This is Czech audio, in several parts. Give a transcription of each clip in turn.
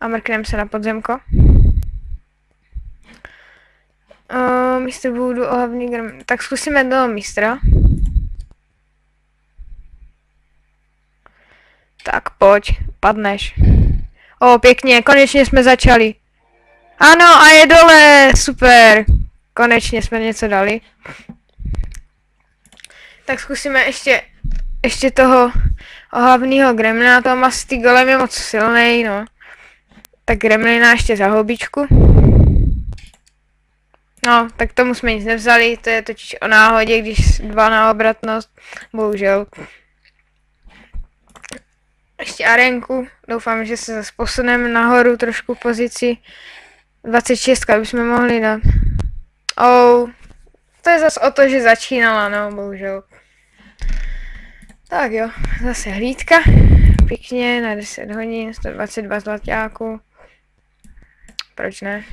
A mrkneme se na podzemko. Mistr Voodoo, ohavný gremlin. Tak zkusíme toho mistra. Tak pojď, padneš. Pěkně, konečně jsme začali. Ano, a je dole, super. Konečně jsme něco dali. Tak zkusíme ještě toho ohavného gremlina, toho masty golem je moc silnej, no. Tak gremlina ještě za houbičku. No, tak tomu jsme nic nevzali, to je totiž o náhodě, když 2 na obratnost, bohužel. Ještě arenku, doufám, že se zase posuneme nahoru trošku v pozici. 26 bychom mohli dát. To je zase o to, že začínala, no, bohužel. Tak jo, zase hlídka. Pěkně na 10 hodin, 122 zlaťáků. Proč ne?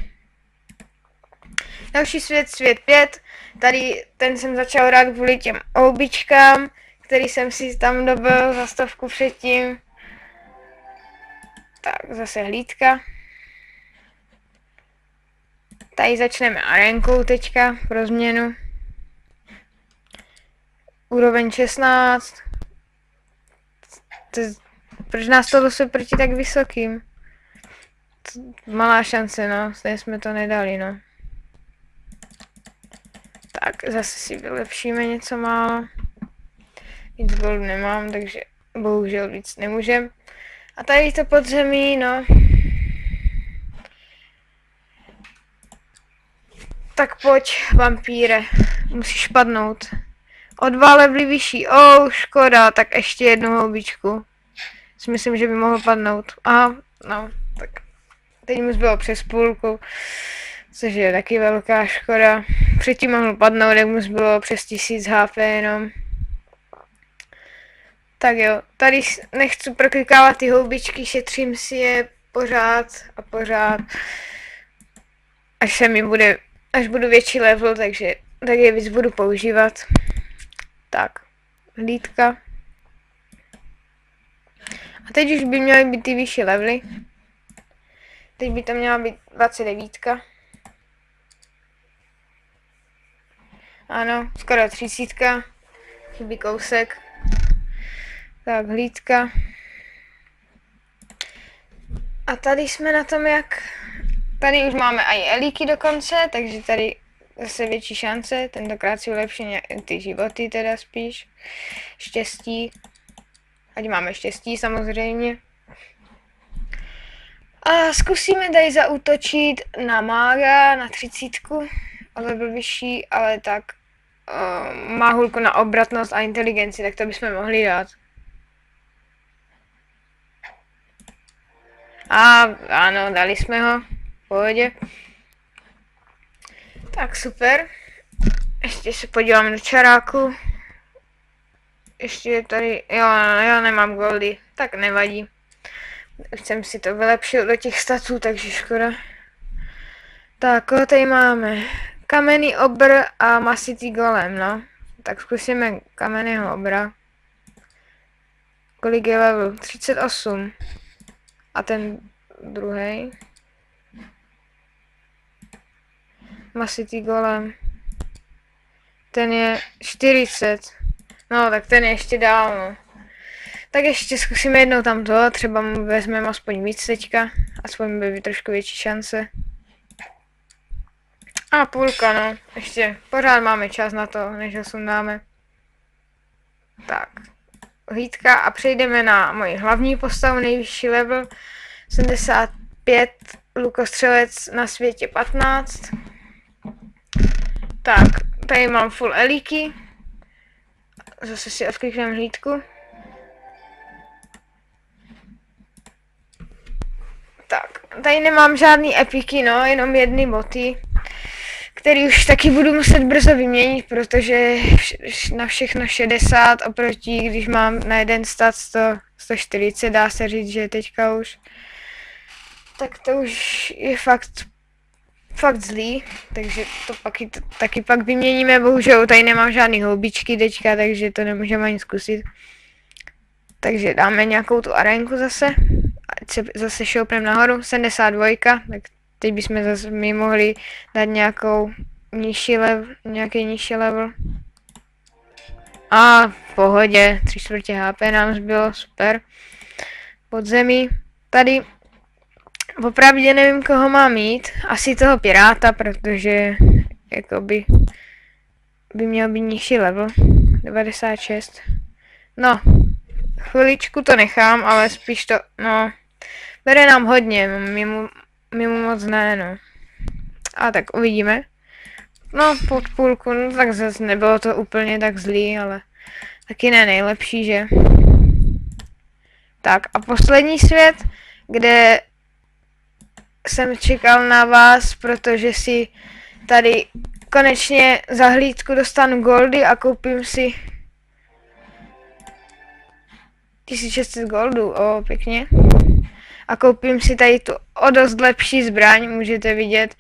Další svět, svět 5. Tady ten jsem začal hrát kvůli těm houbičkám, který jsem si tam dobil za 100 předtím. Tak, zase hlídka. Tady začneme arenkou teďka, pro změnu. Úroveň 16. Proč nás to losuje proti tak vysokým? Malá šance, no, stejně jsme to nedali, no. Tak, zase si vylepšíme něco málo. Víc goldu nemám, takže bohužel víc nemůžem. A tady to podzemí, no. Tak pojď, vampíre, musíš padnout. O 2 levely vyšší, škoda, tak ještě jednu houbičku. Myslím, že by mohl padnout. Aha, no, tak teď mu zbylo přes půlku, což je taky velká škoda. Předtím mohl padnout, jak mu zbylo přes 1000 HP jenom. Tak jo, tady nechci proklikávat ty houbičky, šetřím si je pořád a pořád. Až budu větší level, takže tak je víc budu používat. Tak, hlídka. A teď už by měly být ty vyšší levely. Teď by to měla být 29. Ano, skoro 30. Chybí kousek. Tak, hlídka. A tady jsme na tom jak... Tady už máme i elíky dokonce, takže tady zase větší šance. Tentokrát si ulepší ty životy teda spíš. Štěstí. Ať máme štěstí samozřejmě. A zkusíme tady zaútočit na mága, na 30. Ale byl vyšší, ale tak má hulku na obratnost a inteligenci, tak to bychom mohli dát. A ano, dali jsme ho. V pohodě. Tak super. Ještě se podíváme do čaráku. Ještě je tady, jo, nemám goldy, tak nevadí. Už jsem si to vylepšil do těch statů, takže škoda. Tak, tady máme kamenný obr a masitý golem, no. Tak zkusíme kamenného obra. Kolik je level? 38. A ten druhý. Masitý golem. Ten je 40. No, tak ten je ještě dál, no. Tak ještě zkusíme jednou tamto, třeba mu vezmeme aspoň víc teďka. Aspoň by trošku větší šance. A půlka, no. Ještě pořád máme čas na to, než ho sundáme. Tak. Hlídka a přejdeme na moji hlavní postavu, nejvyšší level. 75, lukostřelec na světě 15. Tak, tady mám full elíky. Zase si odklikneme hlídku. Tak, tady nemám žádný epiky, no, jenom jedny boty, který už taky budu muset brzo vyměnit, protože na všechno 60 oproti, když mám na jeden stat 140, dá se říct, že teďka už, tak to už je fakt zlý, takže to taky pak vyměníme, bohužel tady nemám žádný houbičky teďka, takže to nemůžeme ani zkusit. Takže dáme nějakou tu arénku zase ať se zase šoupneme nahoru, 72, tak teď bychom zase mi mohli dát nějaký nižší level. A v pohodě, 3/4 HP nám zbylo, super. Podzemí, tady opravdu nevím, koho mám mít, asi toho piráta, protože jakoby by měl být nižší level, 96. No, chviličku to nechám, ale spíš to, no, bere nám hodně, mimo moc ne, no. A tak uvidíme. No, pod půlku, no tak zase nebylo to úplně tak zlý, ale taky ne nejlepší, že? Tak a poslední svět, kde jsem čekal na vás, protože si tady konečně za hlídku dostanu goldy a koupím si 1600 goldů, pěkně. A koupím si tady tu o dost lepší zbraň, můžete vidět.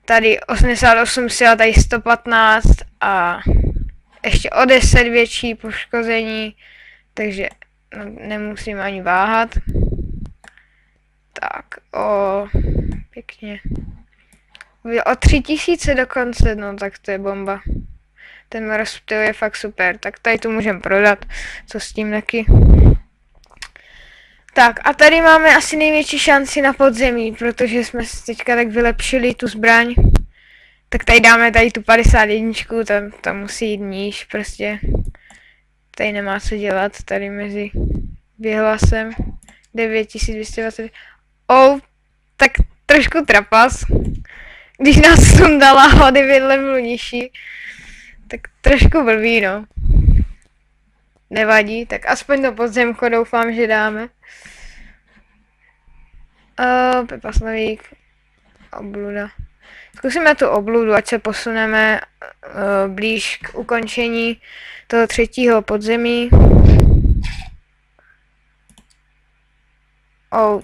Tady 88 sil, tady 115 a ještě o 10 větší poškození, takže no, nemusím ani váhat. Tak, pěkně. O 3000 dokonce, no tak to je bomba. Ten rozptyl je fakt super, tak tady to můžeme prodat, co s tím taky. Tak a tady máme asi největší šanci na podzemí, protože jsme si teďka tak vylepšili tu zbraň. Tak tady dáme tady tu 51, tam musí jít níž, prostě. Tady nemá co dělat, tady mezi vyhlasem 9220. Tak trošku trapas. Když nás sundala o 9 levelů nižší, tak trošku blbý, no. Nevadí, tak aspoň do podzemko doufám, že dáme. Pepa Slavík. Obluda. Zkusíme tu obludu, ať se posuneme blíž k ukončení toho 3. podzemí.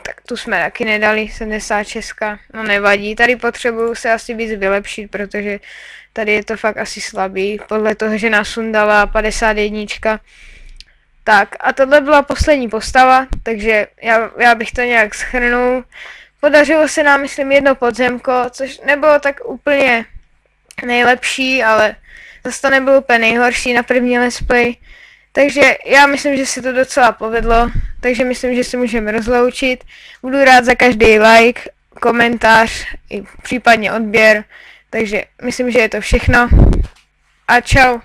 Tak tu jsme taky nedali, 76. No nevadí, tady potřebuju se asi víc vylepšit, protože tady je to fakt asi slabý, podle toho, že nás sundala 51. Tak a tohle byla poslední postava, takže já bych to nějak shrnul. Podařilo se nám, myslím, jedno podzemko, což nebylo tak úplně nejlepší, ale zase to nebylo úplně nejhorší na první let's play. Takže já myslím, že se to docela povedlo, takže myslím, že se můžeme rozloučit. Budu rád za každý like, komentář i případně odběr, takže myslím, že je to všechno. A čau.